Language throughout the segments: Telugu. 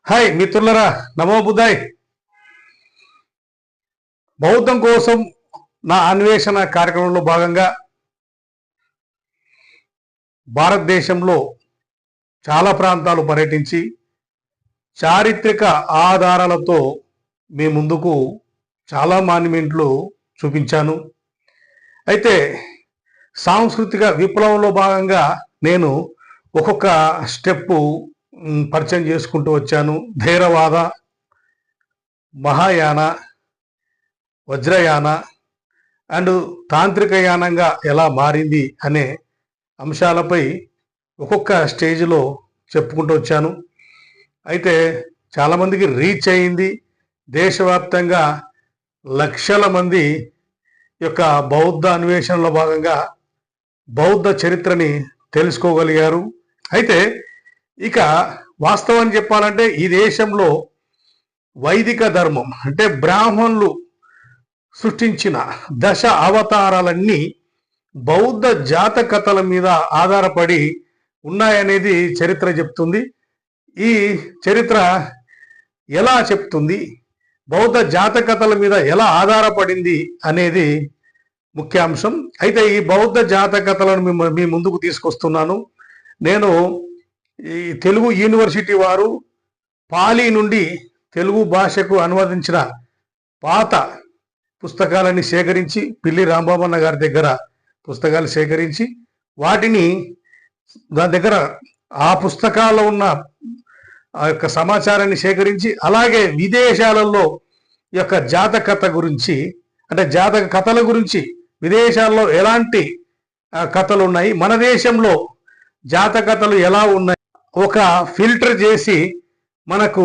హాయ్ మిత్రులరా, నమో బుద్ధాయ్. బౌద్ధం కోసం నా అన్వేషణ కార్యక్రమంలో భాగంగా భారతదేశంలో చాలా ప్రాంతాలు పర్యటించి చారిత్రక ఆధారాలతో మీ ముందుకు చాలా మాన్యుమెంట్లు చూపించాను. అయితే సాంస్కృతిక విప్లవంలో భాగంగా నేను ఒక్కొక్క స్టెప్పు పరిచయం చేసుకుంటూ వచ్చాను. ధైర్యవాద, మహాయాన, వజ్రయాన అండ్ తాంత్రిక యానంగా ఎలా మారింది అనే అంశాలపై ఒక్కొక్క స్టేజ్లో చెప్పుకుంటూ వచ్చాను. అయితే చాలామందికి రీచ్ అయింది. దేశవ్యాప్తంగా లక్షల మంది యొక్క బౌద్ధ అన్వేషణలో భాగంగా బౌద్ధ చరిత్రని తెలుసుకోగలిగారు. అయితే ఇక వాస్తవం చెప్పాలంటే ఈ దేశంలో వైదిక ధర్మం అంటే బ్రాహ్మణులు సృష్టించిన దశ అవతారాలన్నీ బౌద్ధ జాతకథల మీద ఆధారపడి ఉన్నాయనేది చరిత్ర చెప్తుంది. ఈ చరిత్ర ఎలా చెప్తుంది, బౌద్ధ జాతకథల మీద ఎలా ఆధారపడింది అనేది ముఖ్యాంశం. అయితే ఈ బౌద్ధ జాతకథలను మీ ముందుకు తీసుకొస్తున్నాను. నేను ఈ తెలుగు యూనివర్సిటీ వారు పాలి నుండి తెలుగు భాషకు అనువదించిన పాత పుస్తకాలని సేకరించి, పిల్లి రాంబాబన్న గారి దగ్గర పుస్తకాలు సేకరించి వాటిని దాని దగ్గర ఆ పుస్తకాల్లో ఉన్న ఆ యొక్క సమాచారాన్ని సేకరించి, అలాగే విదేశాలలో యొక్క జాతకథ గురించి అంటే జాతక కథల గురించి విదేశాల్లో ఎలాంటి కథలు ఉన్నాయి, మన దేశంలో జాతకథలు ఎలా ఉన్నాయి, ఒక ఫిల్టర్ చేసి మనకు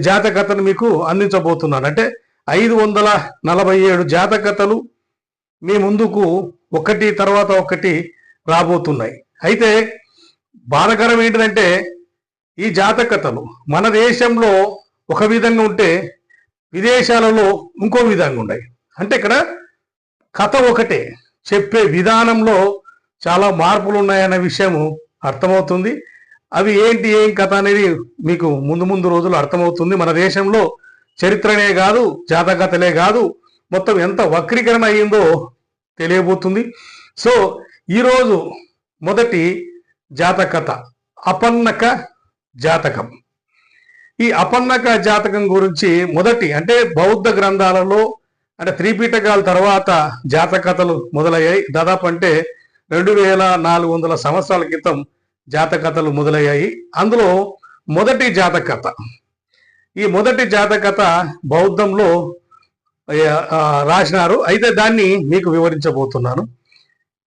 జాతకథను మీకు అందించబోతున్నాను. అంటే 547 జాతకథలు మీ ముందుకు ఒకటి తర్వాత ఒకటి రాబోతున్నాయి. అయితే బాధకరం ఏంటంటే ఈ జాతకథలు మన దేశంలో ఒక విధంగా ఉంటే విదేశాలలో ఇంకో విధంగా ఉన్నాయి. అంటే ఇక్కడ కథ ఒకటే, చెప్పే విధానంలో చాలా మార్పులు ఉన్నాయన్న విషయము అర్థమవుతుంది. అవి ఏంటి, ఏం కథ అనేది మీకు ముందు రోజులు అర్థమవుతుంది. మన దేశంలో చరిత్రనే కాదు, జాతకథలే కాదు, మొత్తం ఎంత వక్రీకరణ అయ్యిందో తెలియబోతుంది. సో ఈరోజు మొదటి జాతకథ అపన్నక జాతకం. ఈ అపన్నక జాతకం గురించి మొదటి అంటే బౌద్ధ గ్రంథాలలో అంటే త్రిపీఠకాల తర్వాత జాతకథలు మొదలయ్యాయి. దాదాపు అంటే 2400 సంవత్సరాల క్రితం జాతకథలు మొదలయ్యాయి. అందులో మొదటి జాతకథ, ఈ మొదటి జాతకథ బౌద్ధంలో రాసినారు. అయితే దాన్ని మీకు వివరించబోతున్నాను.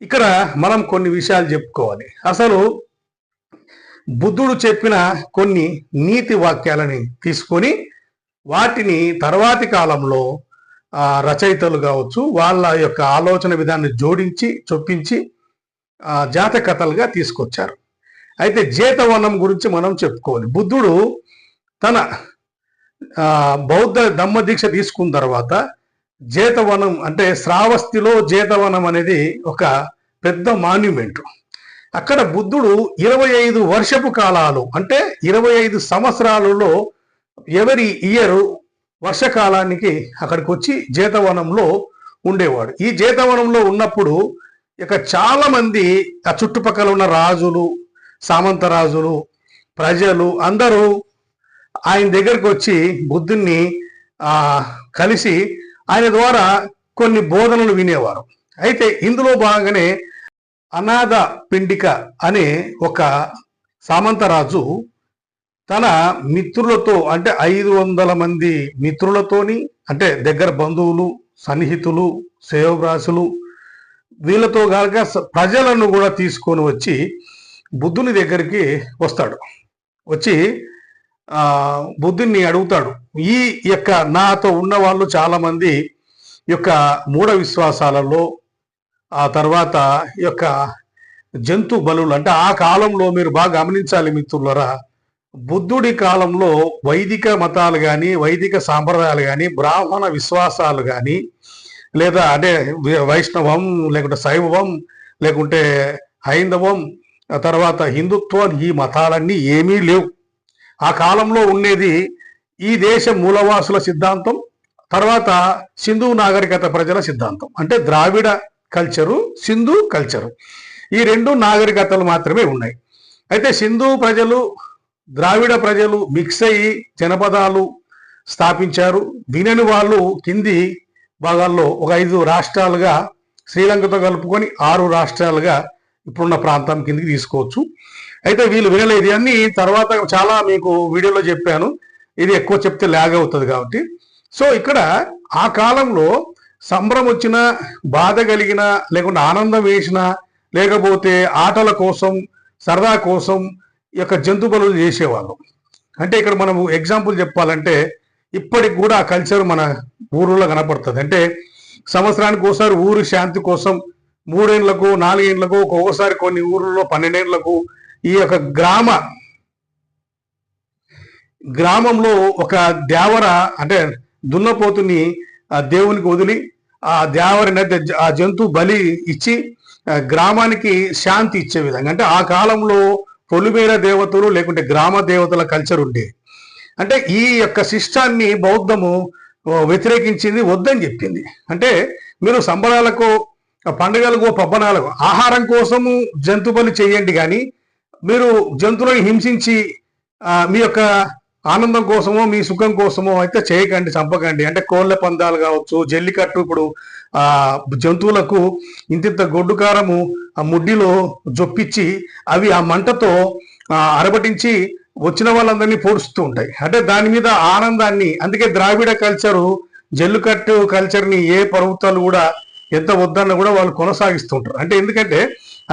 ఇక్కడ మనం కొన్ని విషయాలు చెప్పుకోవాలి. అసలు బుద్ధుడు చెప్పిన కొన్ని నీతి వాక్యాలని తీసుకొని వాటిని తర్వాతి కాలంలో రచయితలు కావచ్చు వాళ్ళ యొక్క ఆలోచన విధాన్ని జోడించి చొప్పించి జాతకథలుగా తీసుకొచ్చారు. అయితే జేతవనం గురించి మనం చెప్పుకోవాలి. బుద్ధుడు తన బౌద్ధ ధమ్మ దీక్ష తీసుకున్న తర్వాత జేతవనం అంటే శ్రావస్తిలో జేతవనం అనేది ఒక పెద్ద మాన్యుమెంట్. అక్కడ బుద్ధుడు 25 వర్షపు కాలాలు అంటే 25 సంవత్సరాలలో ఎవరి ఇయర్ వర్షకాలానికి అక్కడికి వచ్చి జేతవనంలో ఉండేవాడు. ఈ జేతవనంలో ఉన్నప్పుడు ఇక చాలా మంది ఆ చుట్టుపక్కల ఉన్న రాజులు, సామంత రాజులు, ప్రజలు అందరూ ఆయన దగ్గరకు వచ్చి బుద్ధుణ్ణి కలిసి ఆయన ద్వారా కొన్ని బోధనలు వినేవారు. అయితే ఇందులో భాగంగానే అనాథ పిండిక అనే ఒక సామంతరాజు తన మిత్రులతో అంటే 500 మంది మిత్రులతోని అంటే దగ్గర బంధువులు, సన్నిహితులు, శ్రేయోభిలాషులు వీళ్ళతో కనుక ప్రజలను కూడా తీసుకొని వచ్చి బుద్ధుని దగ్గరికి వస్తాడు. వచ్చి బుద్ధుని అడుగుతాడు. ఈ యొక్క నాతో ఉన్న వాళ్ళు చాలామంది యొక్క మూఢ విశ్వాసాలలో ఆ తర్వాత యొక్క జంతు బలులు అంటే ఆ కాలంలో మీరు బాగా గమనించాలి మిత్రులరా, బుద్ధుడి కాలంలో వైదిక మతాలు కానీ వైదిక సాంప్రదాయాలు కానీ బ్రాహ్మణ విశ్వాసాలు కానీ లేదా అంటే వైష్ణవం లేకుంటే శైవం లేకుంటే హైందవం తర్వాత హిందుత్వం ఈ మతాలన్నీ ఏమీ లేవు. ఆ కాలంలో ఉండేది ఈ దేశ మూలవాసుల సిద్ధాంతం, తర్వాత సింధు నాగరికత ప్రజల సిద్ధాంతం. అంటే ద్రావిడ కల్చరు, సింధు కల్చరు, ఈ రెండు నాగరికతలు మాత్రమే ఉన్నాయి. అయితే సింధు ప్రజలు, ద్రావిడ ప్రజలు మిక్స్ అయ్యి జనపదాలు స్థాపించారు. దీనిని వాళ్ళు కింది భాగాల్లో ఒక 5 రాష్ట్రాలుగా, శ్రీలంకతో కలుపుకొని 6 రాష్ట్రాలుగా ఇప్పుడున్న ప్రాంతం కిందికి తీసుకోవచ్చు. అయితే వీళ్ళు వినలేదు అన్ని, తర్వాత చాలా మీకు వీడియోలో చెప్పాను, ఇది ఎక్కువ చెప్తే లాగ్ అవుతుంది కాబట్టి. సో ఇక్కడ ఆ కాలంలో సంబరం వచ్చినా, బాధ కలిగినా, లేకుంటే ఆనందం వేసినా, లేకపోతే ఆటల కోసం, సరదా కోసం ఈ యొక్క జంతు బలులు చేసేవాళ్ళం. అంటే ఇక్కడ మనం ఎగ్జాంపుల్ చెప్పాలంటే ఇప్పటికి కూడా ఆ కల్చర్ మన ఊర్లో కనపడుతుంది. అంటే సంవత్సరానికి ఒకసారి ఊరి శాంతి కోసం 3 ఏళ్లకు 4 ఏళ్లకు, ఒక్కొక్కసారి కొన్ని ఊర్లలో 12 ఏళ్లకు ఈ యొక్క గ్రామంలో ఒక దేవర అంటే దున్నపోతుని దేవునికి వదిలి ఆ దేవరిని అయితే ఆ జంతు బలి ఇచ్చి గ్రామానికి శాంతి ఇచ్చే విధంగా, అంటే ఆ కాలంలో పొలిమేర దేవతలు లేకుంటే గ్రామ దేవతల కల్చర్ ఉండేది. అంటే ఈ యొక్క శిష్టాన్ని బౌద్ధము వ్యతిరేకించింది, వద్దని చెప్పింది. అంటే మీరు సంబరాలకు, పండుగలకు, పబ్బనాలకు ఆహారం కోసము జంతు బలి చేయండి, కానీ మీరు జంతువులను హింసించి మీ యొక్క ఆనందం కోసమో మీ సుఖం కోసమో అయితే చేయకండి, చంపకండి. అంటే కోళ్ళ పందాలు కావచ్చు, జల్లికట్టు, ఇప్పుడు జంతువులకు ఇంతింత గొడ్డు కారము ఆ ముడ్డిలో జొప్పించి అవి ఆ మంటతో అరబటించి వచ్చిన వాళ్ళందరినీ పోడుస్తూ ఉంటాయి. అంటే దాని మీద ఆనందాన్ని, అందుకే ద్రావిడ కల్చరు, జల్లికట్టు కల్చర్ని ఏ ప్రభుత్వాలు కూడా ఎంత వద్దన్న కూడా వాళ్ళు కొనసాగిస్తుంటారు. అంటే ఎందుకంటే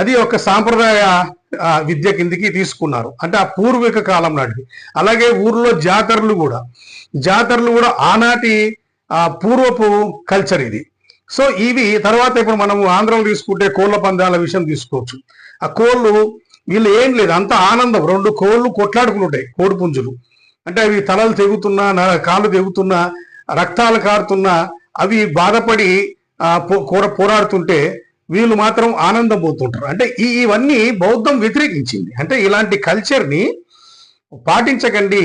అది ఒక సాంప్రదాయ విద్య కిందికి తీసుకున్నారు, అంటే ఆ పూర్వీక కాలం నాటికి. అలాగే ఊర్లో జాతరలు కూడా ఆనాటి పూర్వపు కల్చర్ ఇది. సో ఇవి తర్వాత ఇప్పుడు మనము ఆంధ్రలో తీసుకుంటే కోళ్ళ పందాల విషయం తీసుకోవచ్చు. ఆ కోళ్ళు వీళ్ళు ఏం లేదు, అంత ఆనందం. 2 కోళ్ళు కొట్లాడుకుంటాయి, కోడి పుంజులు. అంటే అవి తలలు తెగుతున్నా, కాళ్ళు తెగుతున్నా, రక్తాలు కారుతున్నా, అవి బాధపడి పోరాడుతుంటే వీళ్ళు మాత్రం ఆనందం పోతుంటారు. అంటే ఇవన్నీ బౌద్ధం వ్యతిరేకించింది. అంటే ఇలాంటి కల్చర్ని పాటించకండి.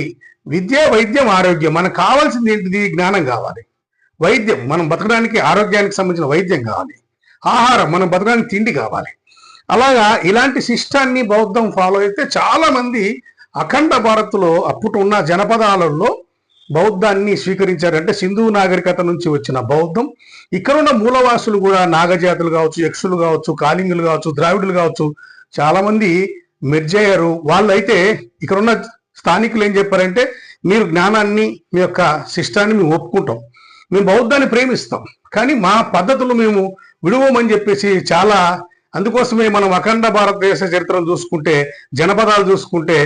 విద్య, వైద్యం, ఆరోగ్యం, మనకు కావాల్సింది ఏంటిది? జ్ఞానం కావాలి. వైద్యం, మనం బతకడానికి, ఆరోగ్యానికి సంబంధించిన వైద్యం కావాలి. ఆహారం, మనం బతకడానికి తిండి కావాలి. అలాగా ఇలాంటి సిస్టాన్ని బౌద్ధం ఫాలో అయితే చాలా మంది అఖండ భారత్లో అప్పుడు ఉన్న జనపదాలలో బౌద్ధాన్ని స్వీకరించారు. అంటే సింధు నాగరికత నుంచి వచ్చిన బౌద్ధం ఇక్కడ ఉన్న మూలవాసులు కూడా నాగజాతులు కావచ్చు, యక్షులు కావచ్చు, కాళింగులు కావచ్చు, ద్రావిడులు కావచ్చు, చాలా మంది మెర్జ్ అయ్యారు. వాళ్ళైతే ఇక్కడ ఉన్న స్థానికులు ఏం చెప్పారంటే, మీరు జ్ఞానాన్ని, మీ యొక్క శిష్టాన్ని మేము ఒప్పుకుంటాం, మేము బౌద్ధాన్ని ప్రేమిస్తాం, కానీ మా పద్ధతులు మేము విడువమని చెప్పేసి చాలా. అందుకోసమే మనం అఖండ భారతదేశ చరిత్రను చూసుకుంటే, జనపదాలు చూసుకుంటే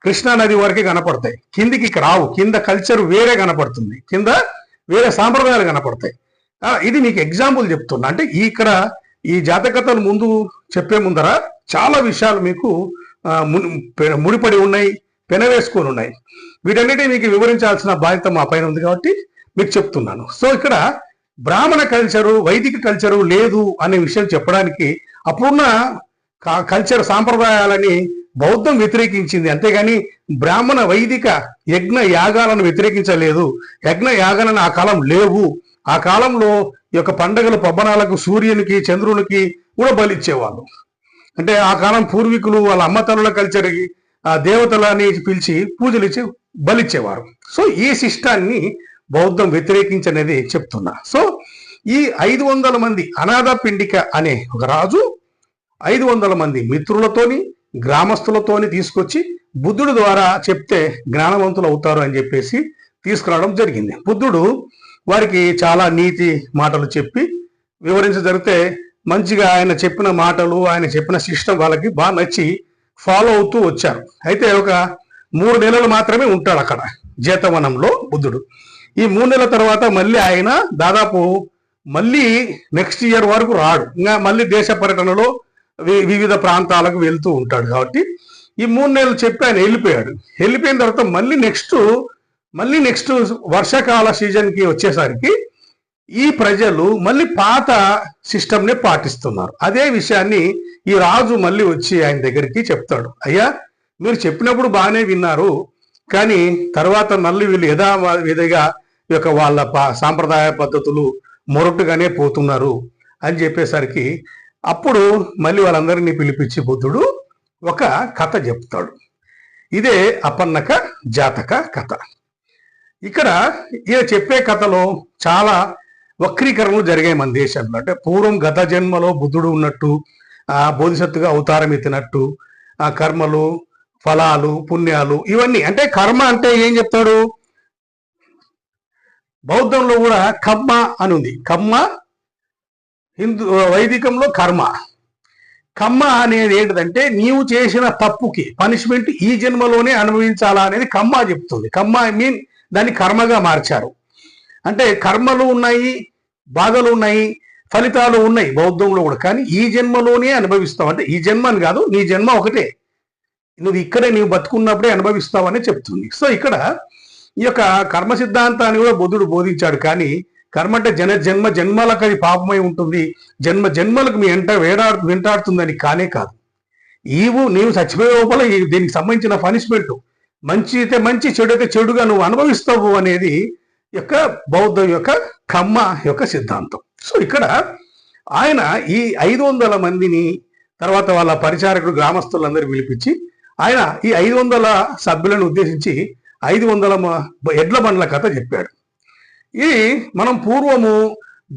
కృష్ణా నది వరకే కనపడతాయి, కిందికి రావు. కింద కల్చర్ వేరే కనపడుతుంది, కింద వేరే సాంప్రదాయాలు కనపడతాయి. ఇది మీకు ఎగ్జాంపుల్ చెప్తున్నా. అంటే ఇక్కడ ఈ జాతకథలు ముందు చెప్పే ముందర చాలా విషయాలు మీకు ముడిపడి ఉన్నాయి, పెనవేసుకొని ఉన్నాయి. వీటన్నిటిని మీకు వివరించాల్సిన బాధ్యత మా పైన ఉంది కాబట్టి మీకు చెప్తున్నాను. సో ఇక్కడ బ్రాహ్మణ కల్చరు, వైదిక కల్చరు లేదు అనే విషయం చెప్పడానికి అప్పుడున్న కల్చర్ సాంప్రదాయాలని బౌద్ధం వ్యతిరేకించింది, అంతేగాని బ్రాహ్మణ వైదిక యజ్ఞ యాగాలను వ్యతిరేకించలేదు. యజ్ఞ యాగాలను ఆ కాలం లేవు. ఆ కాలంలో ఈ యొక్క పండగలు, పబ్బనాలకు సూర్యునికి, చంద్రునికి కూడా బలిచ్చేవాళ్ళు. అంటే ఆ కాలం పూర్వీకులు వాళ్ళ అమ్మతనుల కల్చర్కి ఆ దేవతలని పిలిచి పూజలు ఇచ్చి బలిచ్చేవారు. సో ఈ శిష్టాన్ని బౌద్ధం వ్యతిరేకించనేది చెప్తున్నా. సో ఈ 500 మంది అనాథ పిండిక అనే ఒక రాజు 500 మంది మిత్రులతోని, గ్రామస్తులతోని తీసుకొచ్చి బుద్ధుడు ద్వారా చెప్తే జ్ఞానవంతులు అవుతారు అని చెప్పేసి తీసుకురావడం జరిగింది. బుద్ధుడు వారికి చాలా నీతి మాటలు చెప్పి వివరించజరిగితే మంచిగా ఆయన చెప్పిన మాటలు, ఆయన చెప్పిన సిస్టమ్ వాళ్ళకి బాగా నచ్చి ఫాలో అవుతూ వచ్చారు. అయితే ఒక 3 నెలలు మాత్రమే ఉంటాడు అక్కడ జేతవనంలో బుద్ధుడు. ఈ 3 నెలల తర్వాత మళ్ళీ ఆయన దాదాపు మళ్ళీ నెక్స్ట్ ఇయర్ వరకు రాడు. ఇంకా మళ్ళీ దేశ పర్యటనలో వివిధ ప్రాంతాలకు వెళ్తూ ఉంటాడు. కాబట్టి ఈ 3 నెలలు చెప్పి ఆయన వెళ్ళిపోయిన తర్వాత మళ్ళీ నెక్స్ట్ వర్షాకాల సీజన్కి వచ్చేసరికి ఈ ప్రజలు మళ్ళీ పాత సిస్టమ్ని పాటిస్తున్నారు. అదే విషయాన్ని ఈ రాజు మళ్ళీ వచ్చి ఆయన దగ్గరికి చెప్తాడు. అయ్యా, మీరు చెప్పినప్పుడు బాగానే విన్నారు, కానీ తర్వాత నల్లు వీళ్ళు యథావిధిగా ఈ యొక్క వాళ్ళ సాంప్రదాయ పద్ధతులు మొరటుగానే పోతున్నారు అని చెప్పేసరికి అప్పుడు మళ్ళీ వాళ్ళందరినీ పిలిపించి బుద్ధుడు ఒక కథ చెప్తాడు. ఇదే అపన్నక జాతక కథ. ఇక్కడ ఈయన చెప్పే కథలో చాలా వక్రీకరణలు జరిగాయి మన దేశంలో. అంటే పూర్వం గత జన్మలో బుద్ధుడు ఉన్నట్టు, బోధిసత్తుగా అవతారం ఎత్తినట్టు, ఆ కర్మలు, ఫలాలు, పుణ్యాలు ఇవన్నీ. అంటే కర్మ అంటే ఏం చెప్తాడు? బౌద్ధంలో కూడా కమ్మ అని ఉంది. కమ్మ వైదికంలో కర్మ. కమ్మ అనేది ఏంటిదంటే నీవు చేసిన తప్పుకి పనిష్మెంట్ ఈ జన్మలోనే అనుభవించాలా అనేది కమ్మ చెప్తుంది. కమ్మ మీన్ దాన్ని కర్మగా మార్చారు. అంటే కర్మలు ఉన్నాయి, బాధలు ఉన్నాయి, ఫలితాలు ఉన్నాయి బౌద్ధంలో కూడా. కానీ ఈ జన్మలోనే అనుభవిస్తావు. అంటే ఈ జన్మ అని కాదు, నీ జన్మ ఒకటే, నువ్వు ఇక్కడే నీవు బతుకున్నప్పుడే అనుభవిస్తావని చెప్తుంది. సో ఇక్కడ ఈ యొక్క కర్మ సిద్ధాంతాన్ని కూడా బుద్ధుడు బోధించాడు. కానీ కర్మ అంటే జన్మ జన్మలకు అది పాపమై ఉంటుంది, జన్మ జన్మలకు మీ వెంటాడుతుందని కానే కాదు. నీవు చచ్చిపోయే లోపల దీనికి సంబంధించిన పనిష్మెంట్ మంచి అయితే మంచి, చెడు అయితే చెడుగా నువ్వు అనుభవిస్తావు అనేది యొక్క బౌద్ధం యొక్క కమ్మ యొక్క సిద్ధాంతం. సో ఇక్కడ ఆయన ఈ 500 మందిని తర్వాత వాళ్ళ పరిచారకుడు గ్రామస్తులందరూ పిలిపించి ఆయన ఈ 500 సభ్యులను ఉద్దేశించి 500 ఎడ్ల బండ్ల కథ చెప్పాడు. ఇది మనం పూర్వము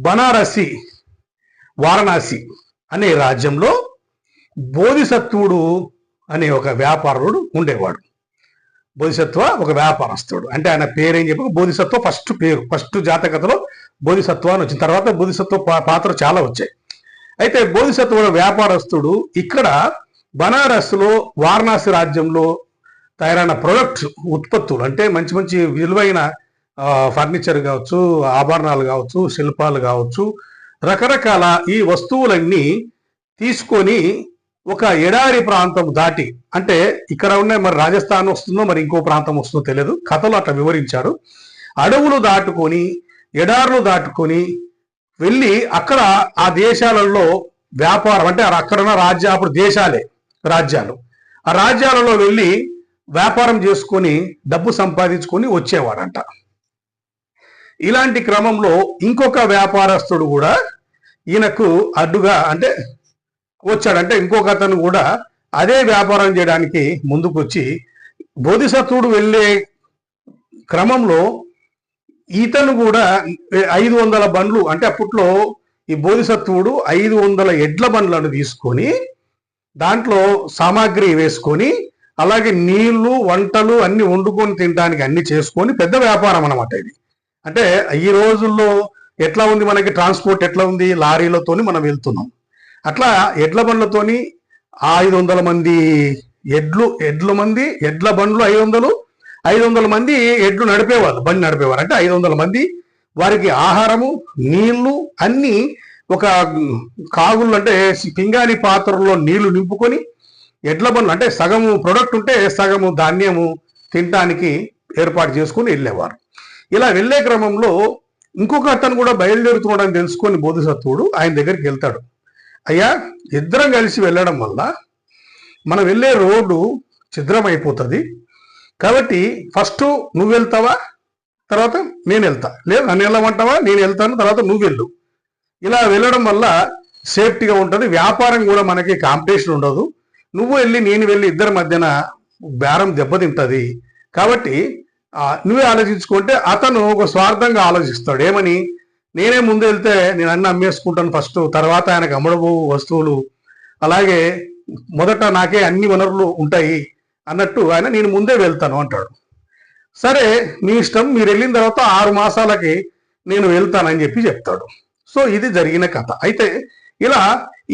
బనారసి, వారణాసి అనే రాజ్యంలో బోధిసత్వుడు అనే ఒక వ్యాపారుడు ఉండేవాడు. బోధిసత్వ ఒక వ్యాపారస్తుడు. అంటే ఆయన పేరేం చెప్పి బోధిసత్వ ఫస్ట్ జాతకతలో బోధిసత్వ అని వచ్చిన తర్వాత బోధిసత్వ పాత్ర చాలా వచ్చాయి. అయితే బోధిసత్వ వ్యాపారస్తుడు ఇక్కడ బనారస్లో వారణాసి రాజ్యంలో తయారైన ప్రొడక్ట్స్, ఉత్పత్తులు అంటే మంచి మంచి విలువైన ఫర్నిచర్ కావచ్చు, ఆభరణాలు కావచ్చు, శిల్పాలు కావచ్చు, రకరకాల ఈ వస్తువులన్నీ తీసుకొని ఒక ఎడారి ప్రాంతం దాటి, అంటే ఇక్కడ ఉన్న మరి రాజస్థాన్ వస్తుందో మరి ఇంకో ప్రాంతం వస్తుందో తెలియదు, కథలు అట్లా వివరించారు. అడవులు దాటుకొని ఎడారులు దాటుకొని వెళ్ళి అక్కడ ఆ దేశాలలో వ్యాపారం, అంటే అక్కడ ఉన్న అప్పుడు రాజ్యాలు ఆ రాజ్యాలలో వెళ్ళి వ్యాపారం చేసుకొని డబ్బు సంపాదించుకొని వచ్చేవాడంట. ఇలాంటి క్రమంలో ఇంకొక వ్యాపారస్తుడు కూడా ఈయనకు అడ్డుగా అంటే వచ్చాడంటే ఇంకొక అతను కూడా అదే వ్యాపారం చేయడానికి ముందుకు వచ్చి బోధిసత్వుడు వెళ్ళే క్రమంలో ఇతను కూడా 500 బండ్లు, అంటే అప్పట్లో ఈ బోధిసత్వుడు 500 ఎడ్ల బండ్లను తీసుకొని దాంట్లో సామాగ్రి వేసుకొని అలాగే నీళ్లు, వంటలు అన్ని వండుకొని తినడానికి అన్ని చేసుకొని పెద్ద వ్యాపారం అన్నమాట ఇది. అంటే ఈ రోజుల్లో ఎట్లా ఉంది మనకి ట్రాన్స్పోర్ట్ ఎట్లా ఉంది, లారీలతోని మనం వెళ్తున్నాం. అట్లా ఎడ్ల బండ్లతోని 500 మంది ఎడ్ల బండ్లు 500 మంది ఎడ్లు నడిపేవాళ్ళు, బండి నడిపేవారు. అంటే 500 మంది వారికి ఆహారము, నీళ్లు అన్ని ఒక కాగుళ్ళు అంటే పింగాణి పాత్రలో నీళ్లు నింపుకొని ఎడ్ల బండ్లు అంటే సగము ప్రొడక్ట్ ఉంటే సగము ధాన్యము తినటానికి ఏర్పాటు చేసుకుని వెళ్ళేవారు. ఇలా వెళ్ళే క్రమంలో ఇంకొక అతను కూడా బయలుదేరుతున్నాడని తెలుసుకొని బోధిసత్వుడు ఆయన దగ్గరికి వెళ్తాడు. అయ్యా, ఇద్దరం కలిసి వెళ్ళడం వల్ల మనం వెళ్ళే రోడ్డు ఛిద్రమైపోతుంది, కాబట్టి ఫస్ట్ నువ్వు వెళ్తావా, తర్వాత నేను వెళ్తా, లేదు నన్ను వెళ్ళమంటావా, నేను వెళ్తాను, తర్వాత నువ్వు వెళ్ళు. ఇలా వెళ్ళడం వల్ల సేఫ్టీగా ఉంటుంది, వ్యాపారం కూడా మనకి కాంపిటీషన్ ఉండదు. నువ్వు వెళ్ళి నేను వెళ్ళి ఇద్దరి మధ్యన బేరం దెబ్బతింటుంది, కాబట్టి నువ్వే ఆలోచించుకుంటే అతను ఒక స్వార్థంగా ఆలోచిస్తాడు. ఏమని, నేనే ముందు వెళ్తే నేను అన్ని అమ్మేసుకుంటాను ఫస్ట్, తర్వాత ఆయనకు అమ్మడబో వస్తువులు, అలాగే మొదట నాకే అన్ని వనరులు ఉంటాయి అన్నట్టు ఆయన నేను ముందే వెళ్తాను అంటాడు. సరే మీ ఇష్టం, మీరు వెళ్ళిన తర్వాత 6 మాసాలకి నేను వెళ్తానని చెప్తాడు. సో ఇది జరిగిన కథ. అయితే ఇలా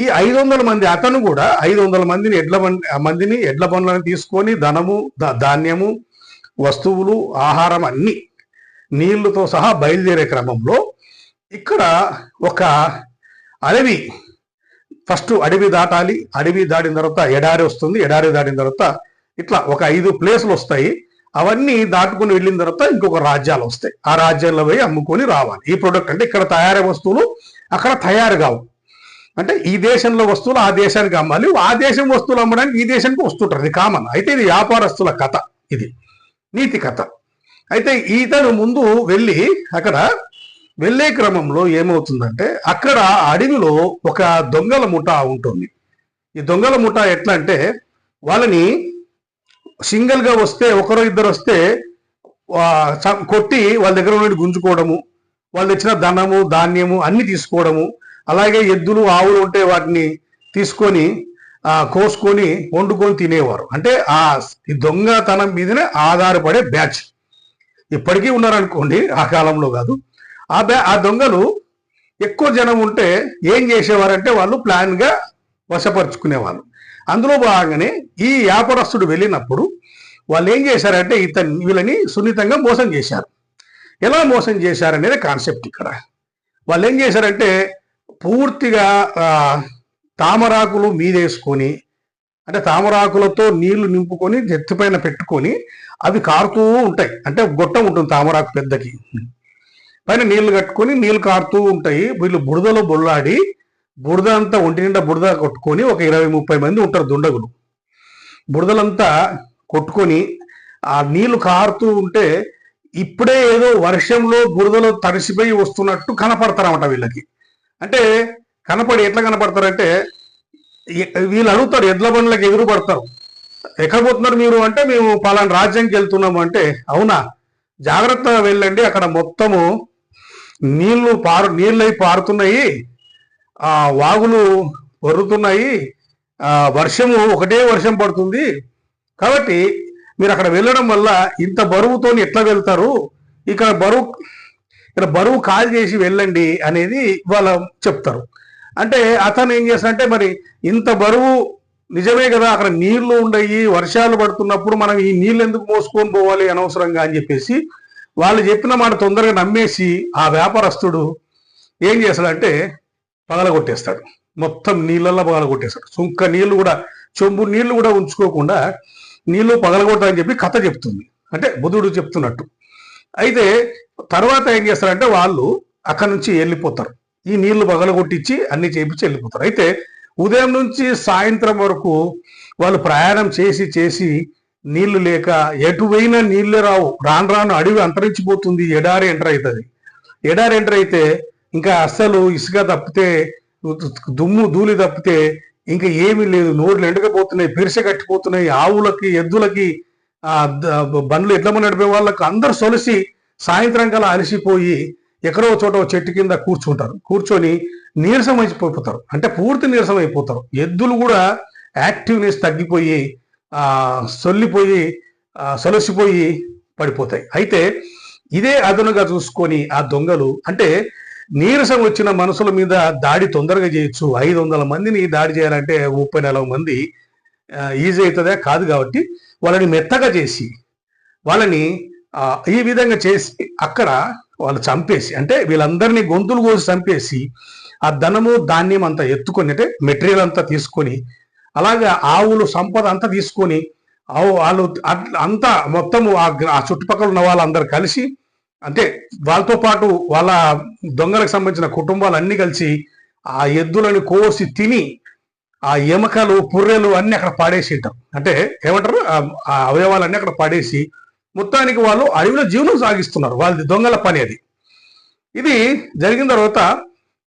ఈ 500 మంది అతను కూడా 500 మందిని ఎడ్ల బండ్లను తీసుకొని ధనము, ధాన్యము, వస్తువులు, ఆహారం అన్ని నీళ్లతో సహా బయలుదేరే క్రమంలో ఇక్కడ ఒక అడవి, ఫస్ట్ అడవి దాటాలి, అడవి దాటిన తర్వాత ఎడారి వస్తుంది, ఎడారి దాటిన తర్వాత ఇట్లా ఒక 5 ప్లేసులు వస్తాయి. అవన్నీ దాటుకుని వెళ్ళిన తర్వాత ఇంకొక రాజ్యాలు వస్తాయి, ఆ రాజ్యాల్లో పోయి అమ్ముకొని రావాలి ఈ ప్రొడక్ట్. అంటే ఇక్కడ తయారయ్యే వస్తువులు అక్కడ తయారు కావు, అంటే ఈ దేశంలో వస్తువులు ఆ దేశానికి అమ్మాలి, ఆ దేశం వస్తువులు అమ్మడానికి ఈ దేశానికి వస్తుంటారు, ఇది కామన్. అయితే ఇది వ్యాపారస్తుల కథ ఇది. నీతి కథ. అయితే ఇతను ముందు వెళ్ళి అక్కడ వెళ్ళే క్రమంలో ఏమవుతుందంటే అక్కడ అడవిలో ఒక దొంగల ముఠా ఉంటుంది. ఈ దొంగల ముఠా ఎట్లా అంటే వాళ్ళని సింగిల్ గా వస్తే ఒకరో ఇద్దరు వస్తే కొట్టి వాళ్ళ దగ్గర నుండి గుంజుకోవడము, వాళ్ళు తెచ్చిన ధనము ధాన్యము అన్ని తీసుకోవడము, అలాగే ఎద్దులు ఆవులు ఉంటే వాటిని తీసుకొని కోసుకొని వండుకొని తినేవారు. అంటే ఈ దొంగతనం మీదనే ఆధారపడే బ్యాచ్ ఇప్పటికీ ఉన్నారనుకోండి, ఆ కాలంలో కాదు. ఆ దొంగలు ఎక్కువ జనం ఉంటే ఏం చేసేవారంటే వాళ్ళు ప్లాన్ గా వశపరుచుకునేవాళ్ళు. అందులో భాగంగానే ఈ వ్యాపారస్తుడు వెళ్ళినప్పుడు వాళ్ళు ఏం చేశారంటే వీళ్ళని సున్నితంగా మోసం చేశారు. ఎలా మోసం చేశారనేది కాన్సెప్ట్ ఇక్కడ. వాళ్ళు ఏం చేశారంటే పూర్తిగా తామరాకులు మీదేసుకొని, అంటే తామరాకులతో నీళ్లు నింపుకొని ఎత్తిపైన పెట్టుకొని అవి కారుతూ ఉంటాయి. అంటే గొట్టం ఉంటుంది తామరాకు పెద్దకి, పైన నీళ్లు కట్టుకొని నీళ్లు కారుతూ ఉంటాయి. వీళ్ళు బురదలో బొల్లాడి బురద అంతా ఒంటి నిండా బురద కొట్టుకొని ఒక 20-30 మంది ఉంటారు దుండగులు. బురదలంతా కొట్టుకొని ఆ నీళ్లు కారుతూ ఉంటే ఇప్పుడే ఏదో వర్షంలో బురదలో తడిసిపోయి వస్తున్నట్టు కనపడతారన్నమాట వీళ్ళకి. అంటే కనపడి ఎట్లా కనపడతారంటే వీళ్ళు అడుగుతారు, ఎడ్ల బండ్లకు ఎదురు పడతారు, ఎక్కడ పోతున్నారు మీరు అంటే మేము పలానా రాజ్యానికి వెళ్తున్నాము అంటే, అవునా జాగ్రత్తగా వెళ్ళండి, అక్కడ మొత్తము నీళ్ళై పారుతున్నాయి, వాగులు వరుతున్నాయి, వర్షము ఒకటే వర్షం పడుతుంది, కాబట్టి మీరు అక్కడ వెళ్ళడం వల్ల ఇంత బరువుతో ఎట్లా వెళ్తారు, ఇక్కడ బరువు కాల్ చేసి వెళ్ళండి అనేది వాళ్ళు చెప్తారు. అంటే అతను ఏం చేస్తాడంటే మరి ఇంత బరువు నిజమే కదా, అక్కడ నీళ్లు ఉండయి, వర్షాలు పడుతున్నప్పుడు మనం ఈ నీళ్ళు ఎందుకు మోసుకొని పోవాలి అనవసరంగా అని చెప్పేసి వాళ్ళు చెప్పిన మాట తొందరగా నమ్మేసి ఆ వ్యాపారస్తుడు ఏం చేస్తాడంటే పగలగొట్టేస్తాడు, మొత్తం నీళ్ళల్లో పగలగొట్టేస్తాడు. సుంక నీళ్లు కూడా, చెంబు నీళ్లు కూడా ఉంచుకోకుండా నీళ్లు పగలగొట్టాలని చెప్పి కథ చెప్తుంది, అంటే బుధుడు చెప్తున్నట్టు. అయితే తర్వాత ఏం చేస్తారంటే వాళ్ళు అక్కడి నుంచి వెళ్ళిపోతారు, ఈ నీళ్లు పగలగొట్టించి అన్ని చేపించి వెళ్ళిపోతారు. అయితే ఉదయం నుంచి సాయంత్రం వరకు వాళ్ళు ప్రయాణం చేసి నీళ్లు లేక ఎటు పోయినా నీళ్లే రావు, రాను అడవి అంతరించిపోతుంది, ఎడారి ఎంటర్ అవుతుంది. ఎడారి ఎంటర్ అయితే ఇంకా అస్సలు ఇసుక తప్పితే, దుమ్ము ధూళి తప్పితే ఇంకా ఏమీ లేదు, నోర్లు ఎండకపోతున్నాయి, పిరిసె కట్టిపోతున్నాయి, ఆవులకి ఎద్దులకి బండ్లు ఎడ్ల మంది నడిపే వాళ్ళకి అందరు సొలిసి సాయంత్రం కల్లా అలసిపోయి ఎక్కడో చోట చెట్టు కింద కూర్చొని నీరసం అయిపోతారు, అంటే పూర్తి నీరసం అయిపోతారు. ఎద్దులు కూడా యాక్టివ్నెస్ తగ్గిపోయి సొలసిపోయి పడిపోతాయి. అయితే ఇదే అదనుగా చూసుకొని ఆ దొంగలు, అంటే నీరసం వచ్చిన మనుషుల మీద దాడి తొందరగా చేయొచ్చు, 500 మందిని దాడి చేయాలంటే 30-40 మంది ఈజీ అవుతుందా కాదు, కాబట్టి వాళ్ళని మెత్తగా చేసి వాళ్ళని ఈ విధంగా చేసి అక్కడ వాళ్ళు చంపేసి, అంటే వీళ్ళందరినీ గొంతులు కోసి చంపేసి ఆ ధనము ధాన్యం అంతా ఎత్తుకొని, అంటే మెటీరియల్ అంతా తీసుకొని, అలాగే ఆవులు సంపద అంతా తీసుకొని వాళ్ళు అంతా మొత్తము ఆ చుట్టుపక్కల ఉన్న వాళ్ళందరూ కలిసి, అంటే వాళ్ళతో పాటు వాళ్ళ దొంగలకు సంబంధించిన కుటుంబాలు అన్ని కలిసి ఆ ఎద్దులను కోసి తిని ఆ ఎమకలు పుర్రెలు అన్ని అక్కడ పాడేసింటారు. అంటే ఏమంటారు, ఆ అవయవాలన్నీ అక్కడ పాడేసి మొత్తానికి వాళ్ళు అడవిలో జీవనం సాగిస్తున్నారు. వాళ్ళది దొంగల పని అది. ఇది జరిగిన తర్వాత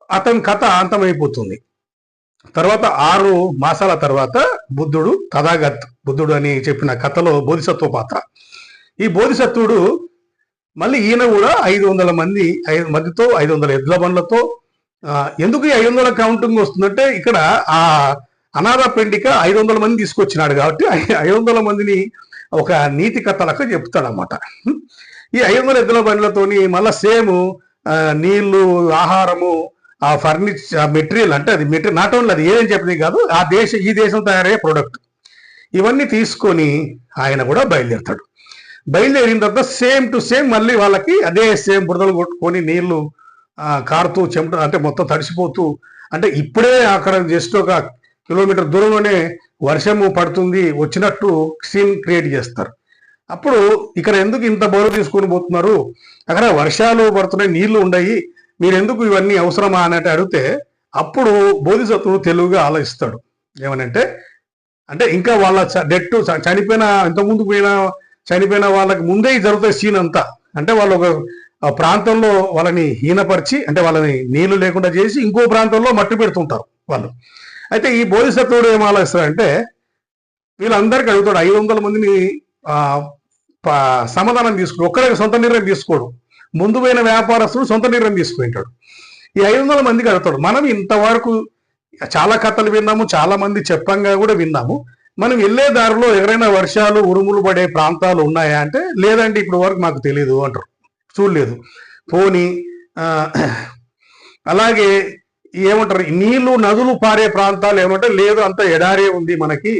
అతని కథ అంతమైపోతుంది. తర్వాత 6 మాసాల తర్వాత బుద్ధుడు, తథాగత్ బుద్ధుడు అని చెప్పిన కథలో బోధిసత్వ పాత్ర. ఈ బోధిసత్వుడు మళ్ళీ ఈయన కూడా 500 మందితో 500 ఎడ్ల బండ్లతో, ఎందుకు ఈ 500 కౌంటింగ్ వస్తుందంటే ఇక్కడ ఆ అనాథ పెండిక 500 మంది తీసుకొచ్చినాడు కాబట్టి 500 మందిని ఒక నీతి కథలకు చెప్తాడనమాట. ఈ 500 ఎద్దుల బండ్లతోని మళ్ళీ సేమ్ నీళ్లు, ఆహారము, ఆ ఫర్నిచర్ మెటీరియల్, అంటే అది మెటీరియల్ నాట్ ఓన్లీ అది ఏదని చెప్పింది కాదు, ఈ దేశం తయారయ్యే ప్రొడక్ట్, ఇవన్నీ తీసుకొని ఆయన కూడా బయలుదేరుతాడు. బయలుదేరిన తర్వాత సేమ్ టు సేమ్ మళ్ళీ వాళ్ళకి అదే సేమ్ బురదలు కొట్టుకొని నీళ్లు కారుతూ చెమట, అంటే మొత్తం తడిసిపోతూ, అంటే ఇప్పుడే అక్కడ జస్ట్ ఒక కిలోమీటర్ దూరంలోనే వర్షము పడుతుంది వచ్చినట్టు సీన్ క్రియేట్ చేస్తారు. అప్పుడు ఇక్కడ ఎందుకు ఇంత బరువు తీసుకొని పోతున్నారు, అక్కడ వర్షాలు పడుతున్నాయి, నీళ్లు ఉన్నాయి, మీరు ఎందుకు ఇవన్నీ అవసరమా అన్నట్టు అడిగితే అప్పుడు బోధిసత్వుడు తెలుగుగా ఆలోచిస్తాడు. ఏమనంటే, అంటే ఇంకా వాళ్ళ డెట్ చనిపోయిన ఇంతకుముందు పోయిన చనిపోయిన వాళ్ళకి ముందే జరుగుతాయి సీన్ అంతా. అంటే వాళ్ళు ఒక ప్రాంతంలో వాళ్ళని హీనపరిచి, అంటే వాళ్ళని నీళ్లు లేకుండా చేసి ఇంకో ప్రాంతంలో మట్టి పెడుతుంటారు వాళ్ళు. అయితే ఈ బోధిసత్వుడు ఏం ఆలోచిస్తాడంటే వీళ్ళందరికీ అడుగుతాడు. 500 మందిని సమాధానం తీసుకుని ఒక్కడే సొంత నిర్ణయం తీసుకోడు. ముందు పోయిన వ్యాపారస్తుడు సొంత నిర్ణయం తీసుకుంటాడు. ఈ 500 మందికి అడుగుతాడు. మనం ఇంతవరకు చాలా కథలు విన్నాము, చాలా మంది చెప్పంగా కూడా విన్నాము. మనం వెళ్ళే దారిలో ఎవరైనా వర్షాలు ఉరుములు పడే ప్రాంతాలు ఉన్నాయా అంటే లేదండి ఇప్పుడు వరకు మాకు తెలియదు అంటారు, చూడలేదు. పోనీ అలాగే ఏమంటారు నీళ్లు నదులు పారే ప్రాంతాలు ఏమంటే లేదు, అంత ఎడారే ఉంది మనకి,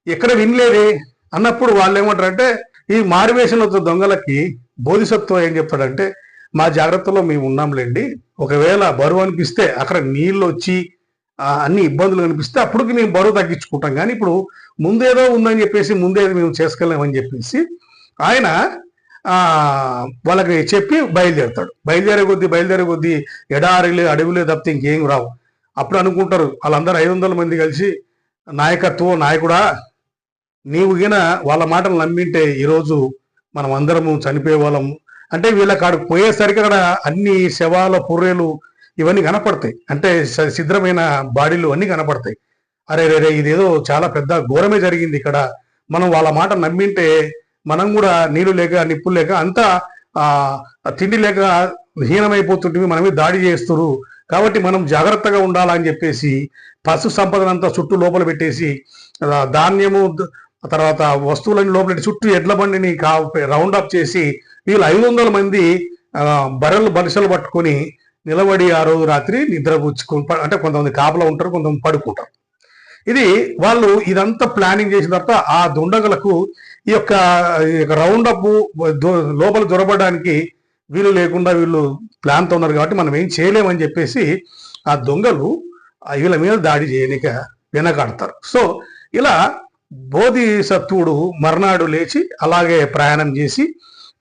ఎక్కడ వినలేదే అన్నప్పుడు వాళ్ళు ఏమంటారంటే ఈ మారువేషంలో దొంగలకి బోధిసత్వం ఏం చెప్తాడంటే మా జాగ్రత్తలో మేము ఉన్నాంలేండి, ఒకవేళ బరువు అనిపిస్తే అక్కడ నీళ్ళు వచ్చి అన్ని ఇబ్బందులు కనిపిస్తే అప్పటికి మేము బరువు తగ్గించుకుంటాం, కానీ ఇప్పుడు ముందేదో ఉందని చెప్పేసి ముందేదో మేము చేసుకెళ్ళామని చెప్పేసి ఆయన వాళ్ళకి చెప్పి బయలుదేరుతాడు. బయలుదేరే కొద్దీ ఎడారిలే అడవిలే తప్పితే ఇంకేం రావు. అప్పుడు అనుకుంటారు వాళ్ళందరూ 500 మంది కలిసి నాయకుడా నీవు గిన వాళ్ళ మాటలు నమ్మింటే ఈరోజు మనం అందరము చనిపోయే వాళ్ళము అంటే వీళ్ళ కాడికి పోయేసరికి అక్కడ అన్ని శవాల పుర్రెలు ఇవన్నీ కనపడతాయి, అంటే సిద్ధమైన బాడీలు అన్ని కనపడతాయి. అరే రే ఇదేదో చాలా పెద్ద ఘోరమే జరిగింది ఇక్కడ, మనం వాళ్ళ మాట నమ్మింటే మనం కూడా నీళ్లు లేక నిప్పులు లేక అంతా తిండి లేక హీనమైపోతుంటే మనమే దాడి చేస్తున్నారు, కాబట్టి మనం జాగ్రత్తగా ఉండాలని చెప్పేసి పశు సంపదనంతా చుట్టూ లోపల పెట్టేసి ధాన్యము తర్వాత వస్తువులన్నీ లోపల చుట్టూ ఎడ్ల బండిని రౌండ్ అప్ చేసి వీళ్ళు 500 మంది బరిసెలు పట్టుకొని నిలబడి ఆ రోజు రాత్రి నిద్రపుచ్చుకొని, అంటే కొంతమంది కాపలా ఉంటారు, కొంతమంది పడుకుంటారు. ఇది వాళ్ళు ఇదంతా ప్లానింగ్ చేసిన తర్వాత ఆ దుండగులకు ఈ యొక్క రౌండ్ అప్ లోపల దొరబడడానికి వీళ్ళు లేకుండా వీళ్ళు ప్లాన్తో ఉన్నారు కాబట్టి మనం ఏం చేయలేమని చెప్పేసి ఆ దొంగలు వీళ్ళ మీద దాడి చేయనిక వెనకాడతారు. సో ఇలా బోధిసత్వుడు మర్నాడు లేచి అలాగే ప్రయాణం చేసి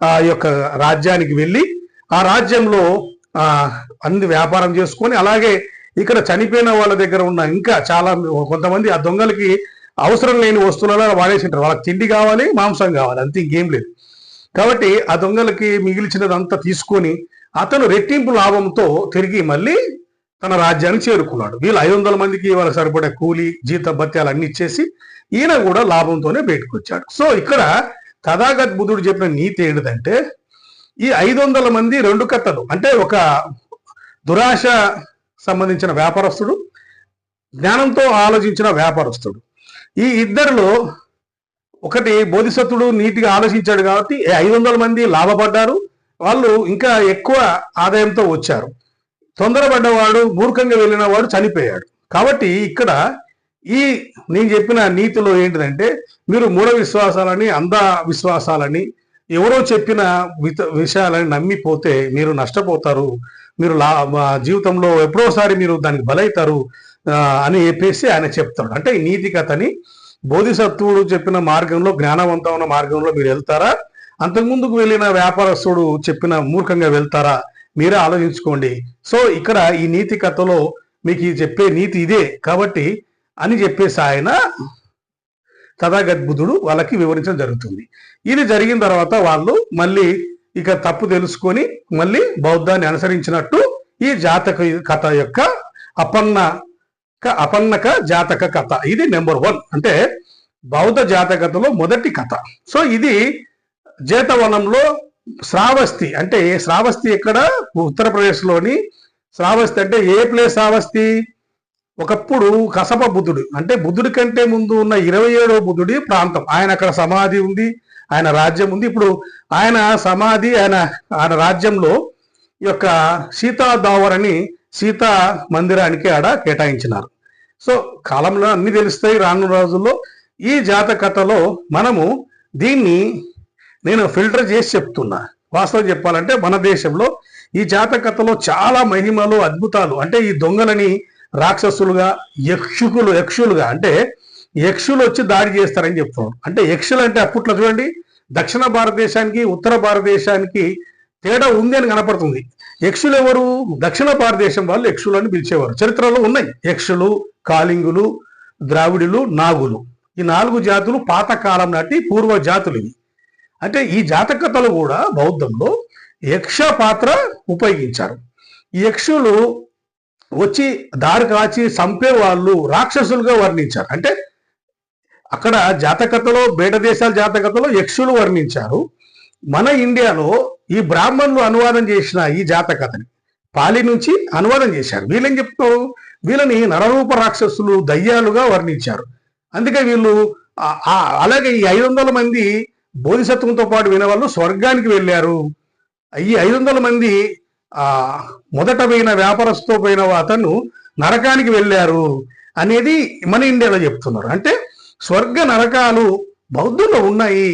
ఆ యొక్క రాజ్యానికి వెళ్ళి ఆ రాజ్యంలో అన్ని వ్యాపారం చేసుకొని అలాగే ఇక్కడ చనిపోయిన వాళ్ళ దగ్గర ఉన్న ఇంకా చాలా కొంతమంది ఆ దొంగలకి అవసరం లేని వస్తువులలో వాడేసింటారు, వాళ్ళకి తిండి కావాలి మాంసం కావాలి అంతే ఇంకేం లేదు. కాబట్టి ఆ దొంగలకి మిగిల్చినదంతా తీసుకొని అతను రెట్టింపు లాభంతో తిరిగి మళ్ళీ తన రాజ్యానికి చేరుకున్నాడు. వీళ్ళు 500 మందికి వాళ్ళకి సరిపడే కూలి జీత భత్యాలు అన్ని ఇచ్చేసి ఈయన కూడా లాభంతోనే బయటకు వచ్చాడు. సో ఇక్కడ తథాగత బుద్ధుడు చెప్పిన నీతి ఏంటిదంటే ఈ 500 మంది 2 కథలు, అంటే ఒక దురాశ సంబంధించిన వ్యాపారస్తుడు, జ్ఞానంతో ఆలోచించిన వ్యాపారస్తుడు, ఈ ఇద్దరిలో ఒకటి బోధిసత్వుడు నీతిగా ఆలోచించాడు కాబట్టి 500 మంది లాభపడ్డారు, వాళ్ళు ఇంకా ఎక్కువ ఆదాయంతో వచ్చారు. తొందరపడ్డవాడు మూర్ఖంగా వెళ్ళిన వాడు చనిపోయాడు. కాబట్టి ఇక్కడ ఈ నేను చెప్పిన నీతిలో ఏంటిదంటే మీరు మూఢ విశ్వాసాలని అంధ విశ్వాసాలని ఎవరో చెప్పిన విషయాలని నమ్మిపోతే మీరు నష్టపోతారు, మీరు జీవితంలో ఎప్పుడోసారి మీరు దానికి బలైతారు అని చెప్పేసి ఆయన చెప్తాడు. అంటే ఈ నీతి కథని బోధిసత్వుడు చెప్పిన మార్గంలో జ్ఞానవంతమైన మార్గంలో మీరు వెళ్తారా, అంతకుముందుకు వెళ్ళిన వ్యాపారస్తుడు చెప్పిన మూర్ఖంగా వెళ్తారా మీరే ఆలోచించుకోండి. సో ఇక్కడ ఈ నీతి కథలో మీకు చెప్పే నీతి ఇదే కాబట్టి అని చెప్పేసి ఆయన తథాగత బుద్ధుడు వాళ్ళకి వివరించడం జరుగుతుంది. ఇది జరిగిన తర్వాత వాళ్ళు మళ్ళీ ఇక తప్పు తెలుసుకొని మళ్ళీ బౌద్ధాన్ని అనుసరించినట్టు ఈ జాతక కథ యొక్క అపన్నక జాతక కథ ఇది నెంబర్ 1, అంటే బౌద్ధ జాతకథలో మొదటి కథ. సో ఇది జేతవనంలో శ్రావస్తి, అంటే శ్రావస్తి ఎక్కడ ఉత్తరప్రదేశ్లోని శ్రావస్తి, అంటే ఏ ప్లేస్ శ్రావస్తి ఒకప్పుడు కసప బుద్ధుడు, అంటే బుద్ధుడి కంటే ముందు ఉన్న 27వ బుద్ధుడి ప్రాంతం. ఆయన అక్కడ సమాధి ఉంది, ఆయన రాజ్యం ఉంది. ఇప్పుడు ఆయన సమాధి ఆయన రాజ్యంలో ఈ యొక్క సీతాదావర్ అని సీతా మందిరానికి ఆడ కేటాయించినారు. సో కాలంలో అన్ని తెలుస్తాయి రాను రోజుల్లో. ఈ జాతకథలో మనము దీన్ని నేను ఫిల్టర్ చేసి చెప్తున్నా. వాస్తవం చెప్పాలంటే మన దేశంలో ఈ జాతకథలో చాలా మహిమలు అద్భుతాలు, అంటే ఈ దొంగలని రాక్షసులుగా యక్షులుగా, అంటే యక్షులు వచ్చి దాడి చేస్తారని చెప్తున్నాడు. అంటే యక్షులు అంటే అప్పట్లో చూడండి దక్షిణ భారతదేశానికి ఉత్తర భారతదేశానికి తేడా ఉంది అని కనపడుతుంది. యక్షులు ఎవరు? దక్షిణ భారతదేశం వాళ్ళు యక్షులు అని పిలిచేవారు, చరిత్రలో ఉన్నాయి. యక్షులు, కాళింగులు, ద్రావిడులు, నాగులు, ఈ 4 జాతులు పాతకాలం నాటి పూర్వ జాతులు ఇవి. అంటే ఈ జాతకథలు కూడా బౌద్ధంలో యక్ష పాత్ర ఉపయోగించారు. ఈ యక్షులు వచ్చి దారి కాచి చంపే వాళ్ళు రాక్షసులుగా వర్ణించారు. అంటే అక్కడ జాతకథలో బయట దేశాల జాతకథలో యక్షులు వర్ణించారు. మన ఇండియాలో ఈ బ్రాహ్మణులు అనువాదం చేసిన ఈ జాతకథని పాలి నుంచి అనువాదం చేశారు. వీళ్ళేం చెప్తారు, వీళ్ళని నరరూప రాక్షసులు దయ్యాలుగా వర్ణించారు. అందుకే వీళ్ళు అలాగే ఈ 500 మంది బోధిసత్వంతో పాటు వినేవాళ్ళు స్వర్గానికి వెళ్ళారు. ఈ 500 మంది మొదట పోయిన వ్యాపారస్తుతో పోయిన అతను నరకానికి వెళ్ళారు అనేది మన ఇండియాలో చెప్తున్నారు. అంటే స్వర్గ నరకాలు బౌద్ధంలో ఉన్నాయి,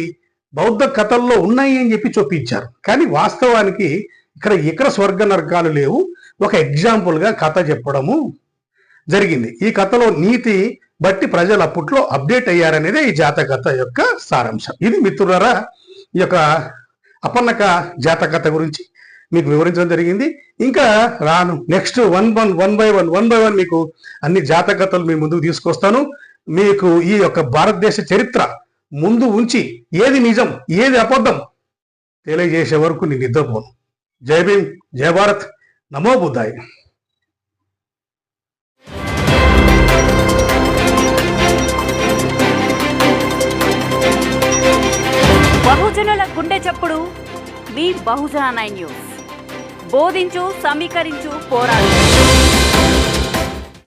బౌద్ధ కథల్లో ఉన్నాయి అని చెప్పి చూపించారు. కానీ వాస్తవానికి ఇక్కడ స్వర్గ నరకాలు లేవు. ఒక ఎగ్జాంపుల్గా కథ చెప్పడము జరిగింది. ఈ కథలో నీతి బట్టి ప్రజలు అప్పట్లో అప్డేట్ అయ్యారనేదే ఈ జాతకథ యొక్క సారాంశం. ఇది మిత్రులారా ఈ యొక్క అపన్నక జాతకథ గురించి మీకు వివరించడం జరిగింది. ఇంకా రాను నెక్స్ట్ వన్ బై వన్ మీకు అన్ని జాతకథలు మీ ముందుకు తీసుకొస్తాను. మీకు ఈ యొక్క భారతదేశ చరిత్ర ముందు ఉంచి ఏది నిజం ఏది అబద్ధం తెలియజేసే వరకు నేను నిద్రపోను. జై భీమ్, జై భారత్, నమో బుద్ధాయ. బహుజనుల గుండె చప్పుడు మీ బహుజన 9 న్యూస్. బోధించు, సమీకరించు, పోరాడు.